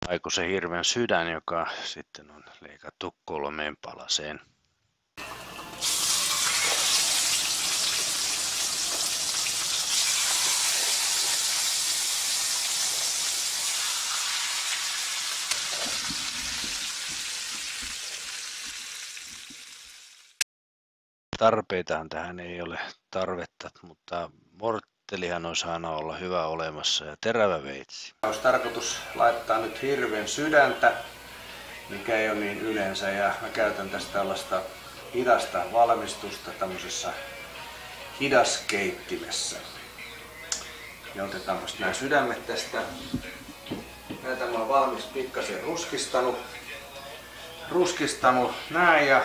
aikuisen hirven sydän, joka sitten on leikattu 3 palaseen. Tarpeitahan tähän ei ole tarvetta, mutta morttelihan olisi aina olla hyvä olemassa ja terävä veitsi. Olisi tarkoitus laittaa nyt hirven sydäntä, mikä ei ole niin yleensä, ja mä käytän tästä tällaista hidasta valmistusta tämmöisessä hidaskeittimessä. Ja otetaan nämä sydämet tästä. Näitä mä oon valmis pikkasen ruskistanut näin, ja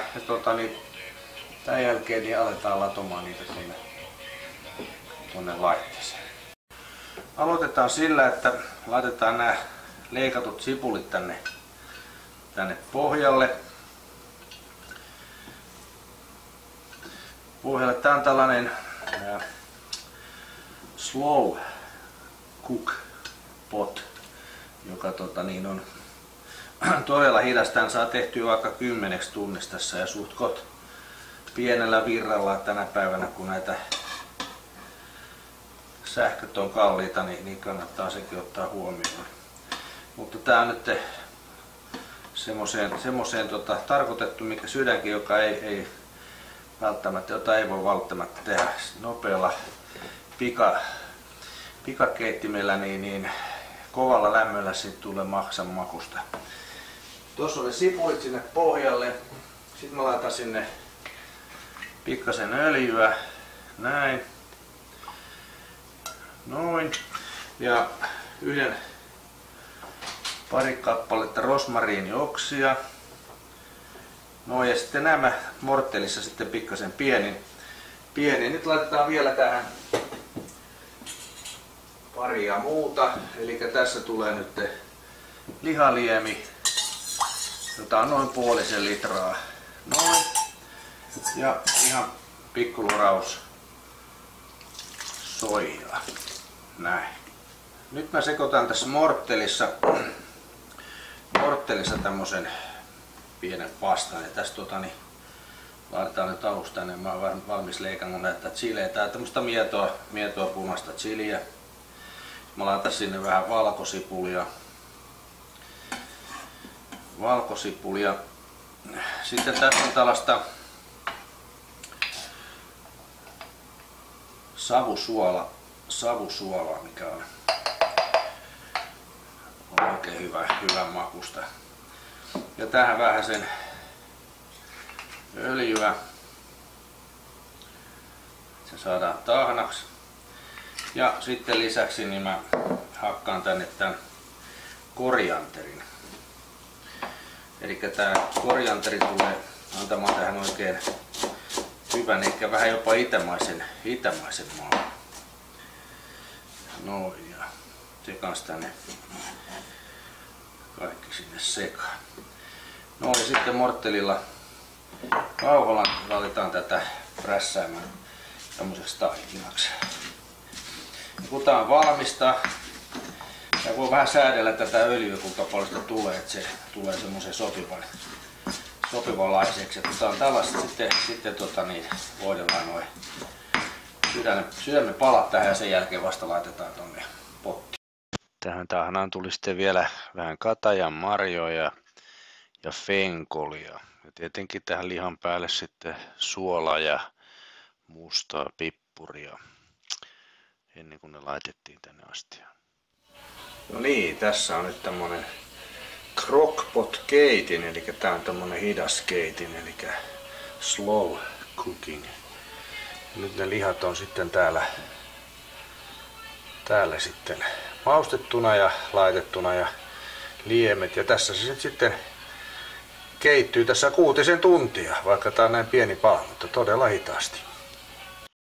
tämän jälkeen niin aletaan latomaan niitä tuonne laitteeseen. Aloitetaan sillä, että laitetaan nämä leikatut sipulit tänne pohjalle. Tää on tällainen slow cook pot, joka on todella hidas. Tän saa tehtyä vaikka 10 tunnissa tässä ja suhtkot pienellä virralla tänä päivänä, kun näitä sähköt on kalliita, niin kannattaa sekin ottaa huomioon. Mutta tää on nyt semmoiseen tarkoitettu, mikä sydänkin, joka ei välttämättä, jota ei voi välttämättä tehdä nopealla pikakeittimellä, niin kovalla lämmöllä siitä tulee maksan makusta. Tuossa oli sipulit sinne pohjalle. Sitten mä laitan sinne pikkasen öljyä, näin, noin, ja pari kappaletta rosmariinioksia. No ja sitten nämä morttelissa sitten pikkasen pienin. Nyt laitetaan vielä tähän paria muuta. Eli tässä tulee nyt lihaliemi, jota on noin 0,5 litraa. Noin. Ja ihan pikkuluraus soijaa. Näin. Nyt mä sekoitan tässä morttelissa tämmösen pienen pastan. Ja tästä laitetaan nyt alusta tänne. Mä oon valmis leikannut näitä chilejä. Tää on tämmöstä mietoa punaista chiliä. Mä laitan sinne vähän valkosipulia. Sitten tässä on tällaista savusuolaa, mikä on oikein hyvän makusta. Ja tähän vähän sen öljyä. Se saadaan tahnaksi. Ja sitten lisäksi niin mä hakkaan tänne tämän korianterin. Eli tää korianteri tulee antamaan tähän oikein hyvän, ehkä vähän jopa itämaisen maun. Noin, ja se kans tänne kaikki sinne sekaan. No ja sitten morttelilla kauholla laitetaan tätä prässäämään tämmöiseksi taikinaksi. Ja kun tää on valmista, ja voi vähän säädellä tätä öljyä, kuinka paljon sitä tulee, että se tulee semmoisen sopivanlaiseksi. Ja kun tää on tällaista, sitten voidellaan noin sydämen palat tähän ja sen jälkeen vasta laitetaan tonne pottiin. Tähän tahnaan tuli sitten vielä vähän katajan marjoja ja fenkolia. Ja tietenkin tähän lihan päälle sitten suolaa ja mustaa pippuria ennen kuin ne laitettiin tänne astiaan. No niin, tässä on nyt tämmönen crockpot keitin, eli tää on tämmönen hidas keitin, eli slow cooking. Nyt ne lihat on sitten täällä sitten maustettuna ja laitettuna ja liemet, ja tässä se sitten keittyy tässä 6 tuntia, vaikka tää on näin pieni pala, mutta todella hitaasti.